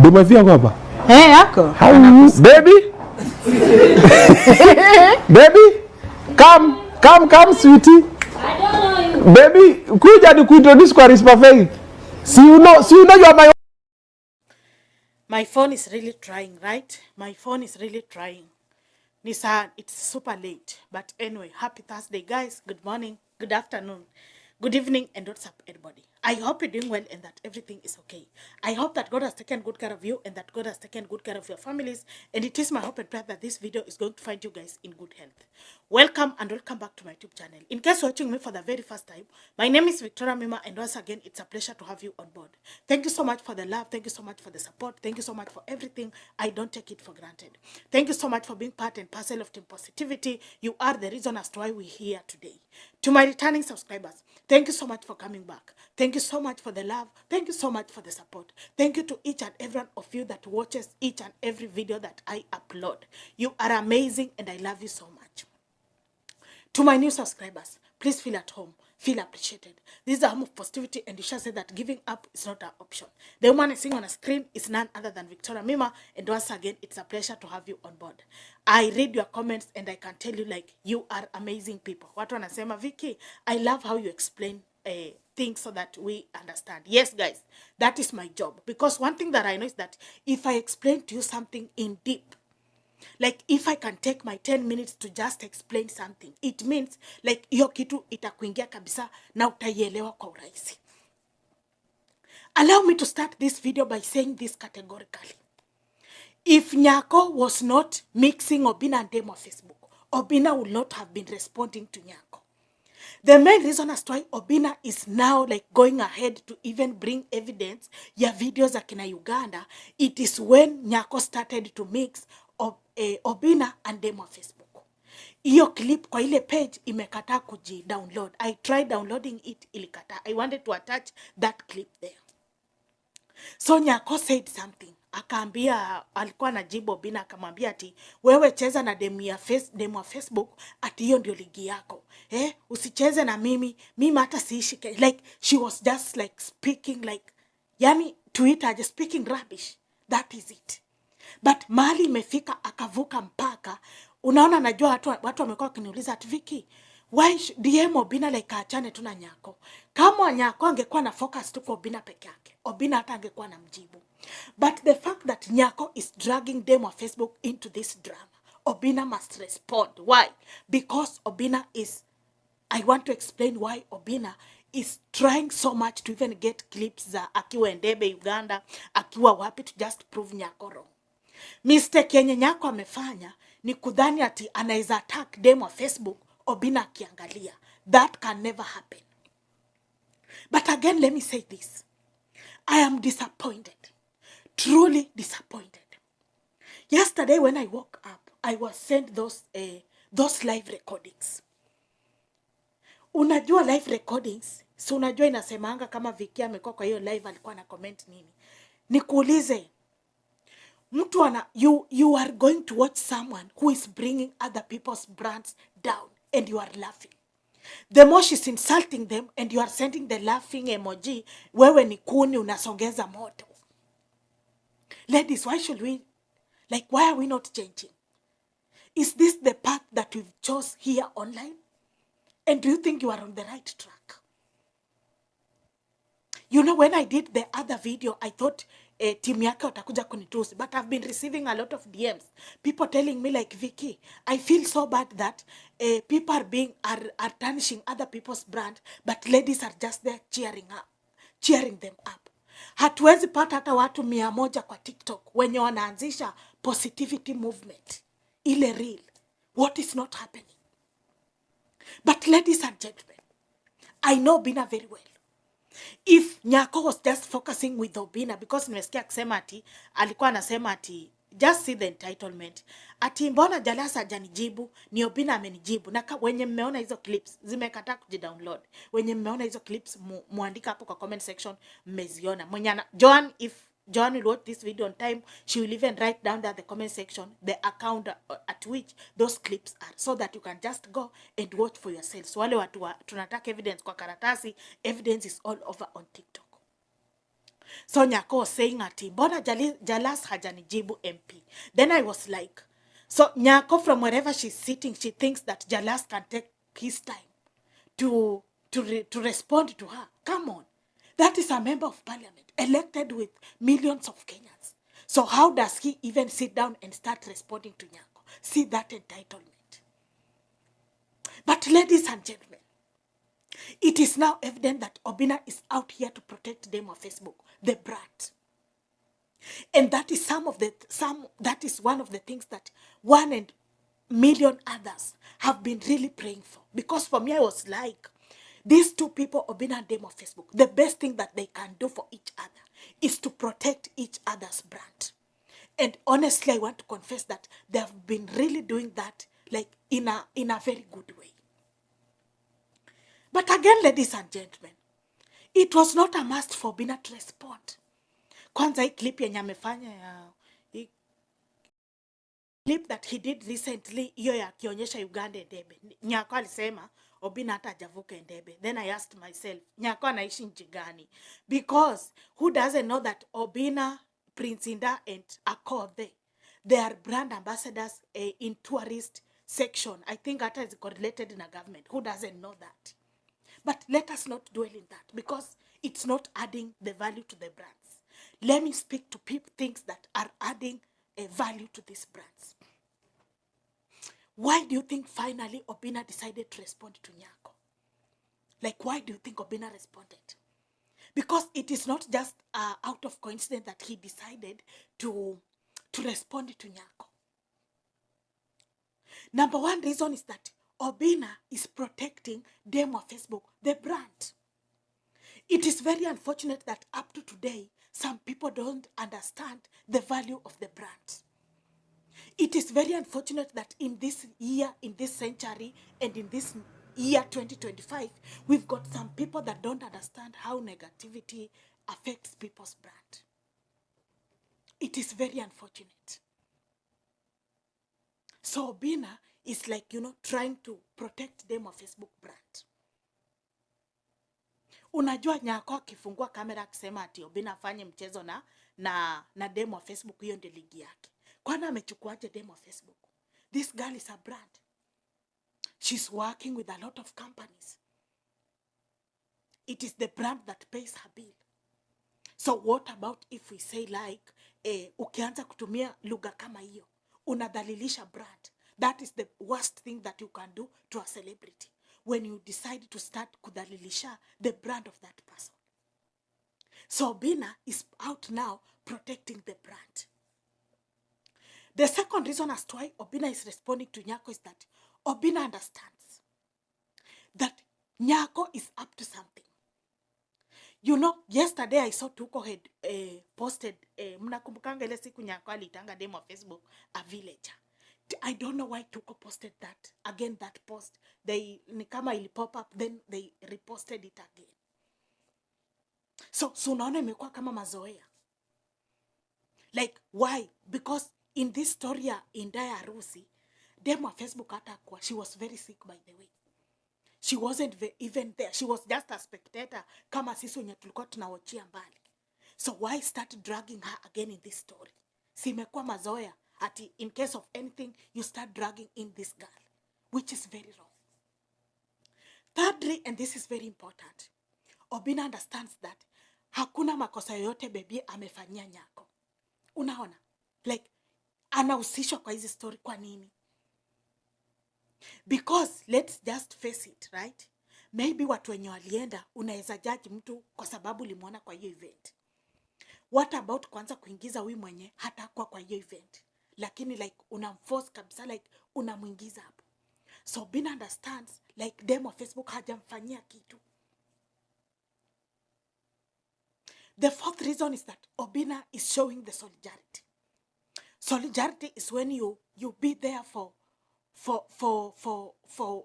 Demafia kwa hapa? Yako. How you, baby? Baby? Come, sweetie. I don't know you. Baby, kuja ni kuintroduce kwa Rispa Faith. See you know you are my... My phone is really trying, right? My phone is really trying. Nisa, it's super late. But anyway, happy Thursday, guys. Good morning, good afternoon, good evening, and what's up, everybody? I hope you're doing well and that everything is okay. I hope that God has taken good care of you and that God has taken good care of your families. And it is my hope and prayer that this video is going to find you guys in good health. Welcome and welcome back to my YouTube channel. In case you're watching me for the very first time, my name is Victoria Mima, and once again, it's a pleasure to have you on board. Thank you so much for the love. Thank you so much for the support. Thank you so much for everything. I don't take it for granted. Thank you so much for being part and parcel of Team Positivity. You are the reason as to why we're here today. To my returning subscribers, thank you so much for coming back. Thank you so much for the love. Thank you so much for the support. Thank you to each and every one of you that watches each and every video that I upload. You are amazing and I love you so much. To my new subscribers, please feel at home, feel appreciated. This is a home of positivity, and you shall say that giving up is not an option. The woman I seeing on a screen is none other than Victoria Mima, and once again, it's a pleasure to have you on board. I read your comments, and I can tell you, like, you are amazing people. Watu wanasema, Vicky, I love how you explain things so that we understand. Yes, guys, that is my job. Because one thing that I know is that if I explain to you something in deep, like if I can take my 10 minutes to just explain something, it means like hiyo kitu itakuingia kabisa na utaielewa kwa urahisi. Allow me to start this video by saying this categorically. If Nyako was not mixing Obina and Demo Facebook, Obina would not have been responding to Nyako. The main reason as to why Obina is now like going ahead to even bring evidence ya videos za kina Uganda, it is when Nyako started to mix Obina and Demo Facebook. Iyo clip kwa ile page imekataa kuji-download. I tried downloading it, ilikataa. I wanted to attach that clip there. So Nyako said something. Akaambia, alikuwa anajibu Obina, akamwambia ati wewe cheza na demu ya Facebook, ati hiyo ndio ligi yako. Usicheze na mimi hata siishi. Like she was just like speaking like, yani Twitter just speaking rubbish. That is it. But mali imefika akavuka mpaka. Unaona, najua watu wamekuwa wakiniuliza ati Vicky, why DM Obina like achane tu na Nyako? Kama Nyako angekuwa na focus tu kwa Obina peke yake, Obina hata angekuwa na mjibu. But the fact that Nyako is dragging them on Facebook into this drama, Obina must respond. Why? Because Obina is, I want to explain why Obina is trying so much to even get clips za akiwa Endebe Uganda, akiwa wapi, to just prove Nyako wrong. Mistake yenye Nyako amefanya ni kudhani ati anaweza attack demo Facebook Obina akiangalia. That can never happen. But again, let me say this. I am disappointed. Truly disappointed. Yesterday when I woke up, I was sent those live recordings. Unajua live recordings, so unajua inasemanga kama Vicky amekuwa kwa hiyo live alikuwa na comment nini. Nikuulize, mtu you are going to watch someone who is bringing other people's brands down and you are laughing. The more she's insulting them and you are sending the laughing emoji, wewe ni kuni unasongeza moto. Ladies, why are we not changing? Is this the path that we've chose here online? And do you think you are on the right track? You know, when I did the other video, I thought team yake watakuja kunitusi, but I've been receiving a lot of DMs. People telling me like, Vicky, I feel so bad that people are tarnishing other people's brand, but ladies are just there cheering them up. Hatuwezi pata hata watu 100 kwa TikTok wenye wanaanzisha positivity movement. Ile real. What is not happening? But ladies and gentlemen, I know Obina very well. If Nyako was just focusing with Obina, because nimesikia kusema ati alikuwa anasema ati just see the entitlement. Ati mbona Jalasa hajanijibu, ni Obina amenijibu. Na wenye mmeona hizo clips zimekataa kujidownload. Wenye mmeona hizo clips muandika hapo kwa comment section mmeziona. Joan, if Joan will watch this video on time, she will even write down there the comment section the account at which those clips are, so that you can just go and watch for yourself. So wale watu tunataka evidence kwa karatasi, evidence is all over on TikTok. So Nyako was saying ati, mbona Jalas hajanijibu MP? Then I was like, so Nyako from wherever she's sitting, she thinks that Jalas can take his time to to respond to her. Come on. That is a member of parliament elected with millions of Kenyans. So how does he even sit down and start responding to Nyako? See that entitlement. But ladies and gentlemen, it is now evident that Obina is out here to protect them on Facebook, the brat. And that is that is one of the things that 1,000,000 others have been really praying for. Because for me, I was like, these two people, Obina and them on Facebook, the best thing that they can do for each other is to protect each other's brand. And honestly, I want to confess that they have been really doing that, like in a very good way. But again, ladies and gentlemen, it was not a must for Obina to respond. Kwanza hii clip yenye amefanya ya clip that he did recently, hiyo ya kionyesha Uganda Entebbe. Nyako alisema Obina hata hajavuka Entebbe. Then I asked myself, Nyako anaishi nchi gani? Because who doesn't know that Obina, Prince Inda and Akode, they are brand ambassadors in tourist section. I think hata is correlated in a government. Who doesn't know that? But let us not dwell in that because it's not adding the value to the brands. Let me speak to people things that are adding a value to these brands. Why do you think finally Obina decided to respond to Nyako? Like, why do you think Obina responded? Because it is not just out of coincidence that he decided to respond to Nyako. Number one reason is that Obina is protecting them on Facebook, the brand. It is very unfortunate that up to today, some people don't understand the value of the brand. It is very unfortunate that in this year, in this century, and in this year 2025, we've got some people that don't understand how negativity affects people's brand. It is very unfortunate. So Obina is like, trying to protect them of Facebook brand. Unajua Nyako akifungua kamera akisema ati Obina afanye mchezo na demo Facebook, hiyo ndio ligi yake. Kwani amechukuaje demo Facebook? This girl is a brand. She's working with a lot of companies. It is the brand that pays her bill. So what about if we say like, ukianza kutumia lugha kama hiyo, unadhalilisha brand. That is the worst thing that you can do to a celebrity. When you decide to start kudhalilisha the brand of that person. So Obina is out now protecting the brand. The second reason as to why Obina is responding to Nyako is that Obina understands that Nyako is up to something. Yesterday I saw Tuko had posted, mnakumbukanga ile siku Nyako alitanga demo Facebook, a villager. I don't know why Tuko posted that. Again, that post, ni kama ili pop up, then they reposted it again. So unaona imekuwa kama mazoea. Like, why? Because in this story in Daya Harusi, demo Facebook atakuwa, she was very sick by the way. She wasn't even there. She was just a spectator kama sisi wenye tulikuwa tunawachia mbali. So why start dragging her again in this story? Si imekuwa mazoea. Ati in case of anything, you start dragging in this girl, which is very wrong. Thirdly, and this is very important, Obina understands that hakuna makosa yoyote baby amefanyia Nyako. Unaona? Like, anahusishwa kwa hizi story kwa nini? Because let's just face it, right? Maybe watu wenye walienda unaweza judge mtu kwa sababu ulimuona kwa hiyo event. What about kwanza kuingiza huyu mwenye hata kwa hiyo event? Lakini like unamforce kabisa, like unamuingiza hapo. So Obina understands like demo Facebook hajamfanyia kitu. The fourth reason is that Obina is showing the solidarity. Solidarity is when you be there for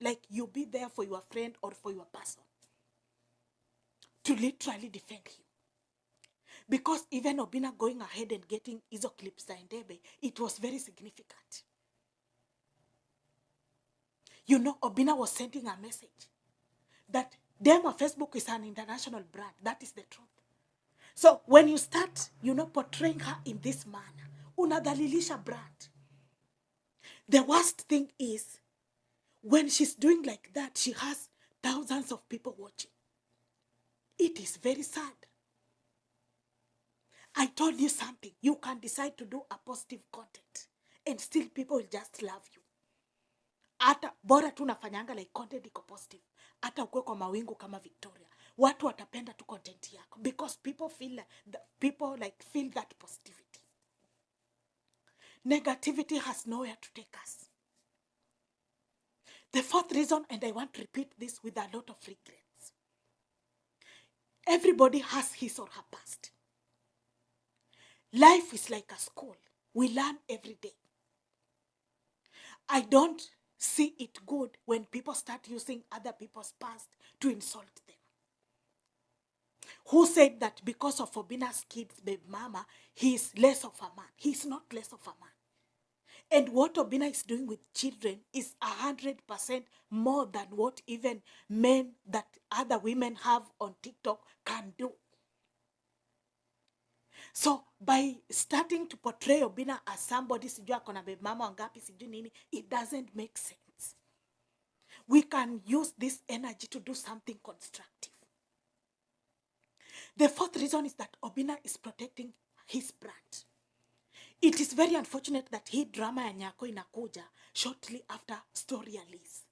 like you be there for your friend or for your person to literally defend him. Because even Obina going ahead and getting hizo clips za Entebbe, it was very significant. Obina was sending a message that them on Facebook is an international brand. That is the truth. So when you start, portraying her in this manner, unadhalilisha brand. The worst thing is, when she's doing like that, she has thousands of people watching. It is very sad. I told you something. You can decide to do a positive content and still people will just love you. Hata bora tu nafanyanga like content iko positive. Hata ukwe kwa mawingu kama Victoria. Watu watapenda tu content yako because people feel feel that positivity. Negativity has nowhere to take us. The fourth reason, and I want to repeat this with a lot of regrets. Everybody has his or her past. Life is like a school. We learn every day. I don't see it good when people start using other people's past to insult them. Who said that because of Obina's kids, baby mama, he is less of a man? He's not less of a man. And what Obina is doing with children is 100% more than what even men that other women have on TikTok can do. So by starting to portray Obina as somebody, sijua kona baby mama wangapi, sijui nini, it doesn't make sense. We can use this energy to do something constructive. The fourth reason is that Obina is protecting his brand. It is very unfortunate that hii drama ya Nyako inakuja shortly after story release.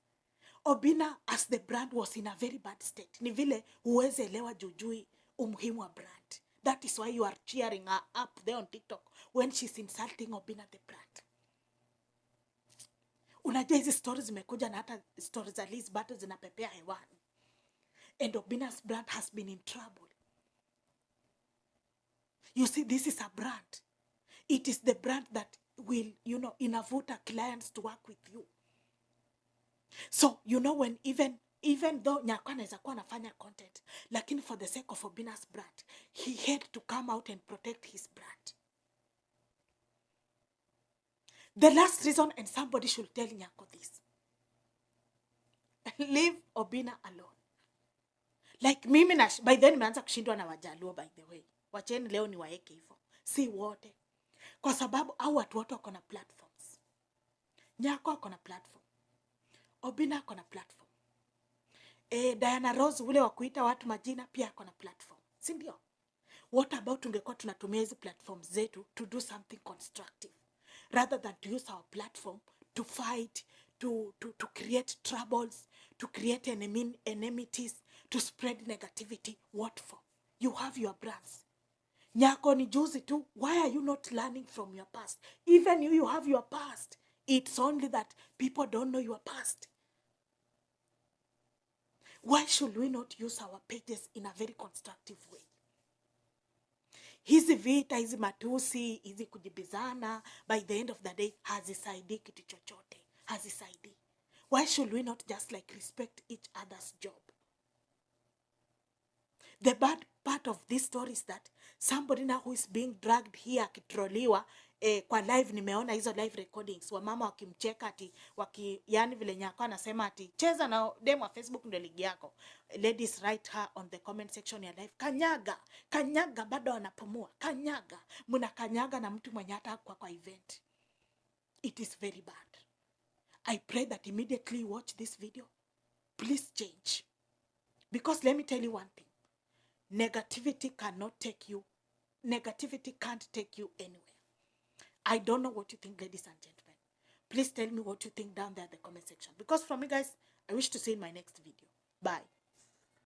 Obina as the brand was in a very bad state. Ni vile huwezi elewa jujui umuhimu wa brand. That is why you are cheering her up there on TikTok when she's insulting Obina the brand. Unajua hizi stories zimekuja na hata stories za Liz bado zinapepea hewani. And Obina's brand has been in trouble. You see, this is a brand. It is the brand that will, inavuta clients to work with you. So, when even though Nyako anaweza kuwa anafanya content, lakini for the sake of Obina's brand, he had to come out and protect his brand. The last reason, and somebody should tell Nyako this, leave Obina alone. Like mimi by then nimeanza kushindwa na Wajaluo, by the way. Wacheni leo ni waeke hivyo. Si wote. Kwa sababu au watu wote wako na platforms. Nyako wako na platform. Obina wako na platform. Diana Rose ule wa kuita watu majina pia wako na platform. Si ndio? What about tungekuwa tunatumia hizi platforms zetu to do something constructive rather than to use our platform to fight, to create troubles, to create enmities, to spread negativity. What for? You have your brands. Nyako ni juzi tu. Why are you not learning from your past? Even you have your past. It's only that people don't know your past. Why should we not use our pages in a very constructive way? Hizi vita, hizi matusi, hizi kujibizana, by the end of the day, hazisaidi kitu chochote. Hazisaidi. Why should we not just respect each other's job? The bad part of this story is that somebody now who is being dragged here akitroliwa, kwa live nimeona hizo live recordings, wamama wakimcheka ati, yani vile Nyako anasema ati, cheza na demo wa Facebook ndio ligi yako. Ladies write her on the comment section ya live, kanyaga bado anapumua, muna kanyaga na mtu mwenye hata kwa event. It is very bad. I pray that immediately you watch this video, please change. Because let me tell you one thing. Negativity can't take you anywhere. I don't know what you think, ladies and gentlemen. Please tell me what you think down there in the comment section. Because from me, guys, I wish to see you in my next video. Bye.